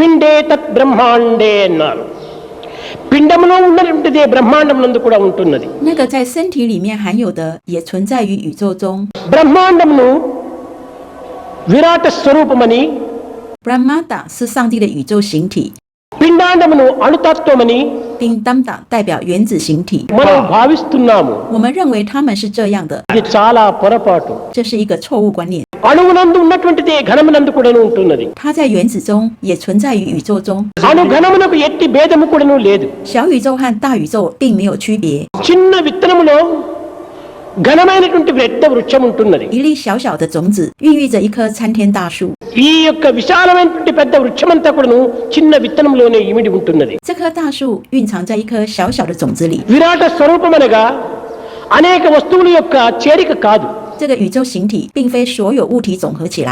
పిండే తత్ బ్రహ్మాండే అన్నారు. పిండములో ఉన్నటువంటిదే బ్రహ్మాండం నందు కూడా ఉంటున్నది. 那个在身体里面含有的，也存在于宇宙中。 బ్రహ్మాండమును విరాట స్వరూపమని, Brahmada 是上帝的宇宙形体， పిండాండమును అణుతత్వమని 并Damda 代表原子形体。 మనం భావిస్తున్నాము. 我们认为他们是这样的， ఇది చాలా పొరపాటు. 这是一个错误观念。 అణువునందు ఉన్నటువంటిదే ఘనమునందు కూడాను ఉంటున్నది. 它在原子中，也存在于宇宙中。 అణు ఘనమునకు ఎట్టి భేదము కూడాను లేదు. 小宇宙和大宇宙并没有区别。 చిన్న విత్తనములో ఘనమైనటువంటి పెద్ద వృక్షం ఉంటున్నది. 一粒小小的种子孕育着一棵参天大树， ఈ యొక్క విశాలమైనటువంటి పెద్ద వృక్షమంతా కూడాను చిన్న విత్తనంలోనే ఇమిడి ఉంటున్నది. 这棵大树蕴藏在一颗小小的种子里。 విరాట స్వరూపమనగా అనేక వస్తువుల యొక్క చేరిక కాదు. 这个宇宙形体并非所有物体总合起来，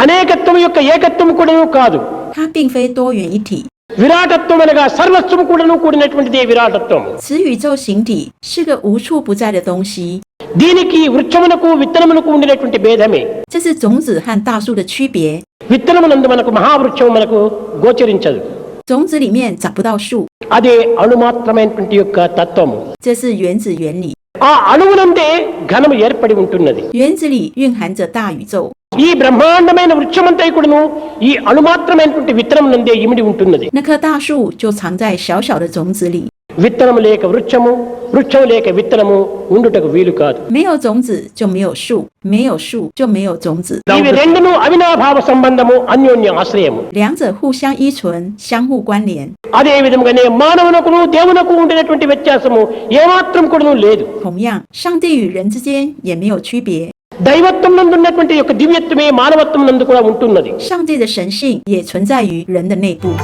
అనేకత్వం యొక్క ఏకత్వం కూడాను కాదు. 它并非多元一体。 విరాటత్వం అనగా సర్వస్వం కూడాను కూడినటువంటిదే విరాటత్వం. 此宇宙形体是个无处不在的东西， దీనికి వృక్షమునకు విత్తనమునకు ఉండినటువంటి భేదమే. 这是种子和大树的区别。 విత్తనమునందు మనకు మహావృక్షం మనకు గోచరించదు. 种子里面找不到树， అదే అణుమాత్రమైనటువంటి యొక్క తత్వము. 这是原子原理。 ఆ అణువునందే ఘనము ఏర్పడి ఉంటున్నది. 原子里蕴含着大宇宙。 ఈ బ్రహ్మాండమైన వృక్షమంతా కూడాను ఈ అణుమాత్రమైనటువంటి విత్తనం నందే ఇమిడి ఉంటున్నది. 那棵大树就藏在小小的种子里， విత్తనము లేక వృక్షము, వృక్షము లేక విత్తనము ఉండుటకు వీలు కాదు. 没有种子就没有树，没有树就没有种子。 ఇవి రెండును అవినాభావ సంబంధము, అన్యోన్య ఆశ్రయము. 两者互相依存，相互关联。 అదే విధముగానే మానవునకును దేవునకు ఉండినటువంటి వ్యత్యాసము ఏమాత్రం కూడాను లేదు. 同样，上帝与人之间也没有区别。 దైవత్వం నందు ఉన్నటువంటి యొక్క దివ్యత్వమే మానవత్వం నందు కూడా ఉంటున్నది. 上帝的神性也存在于人的内部。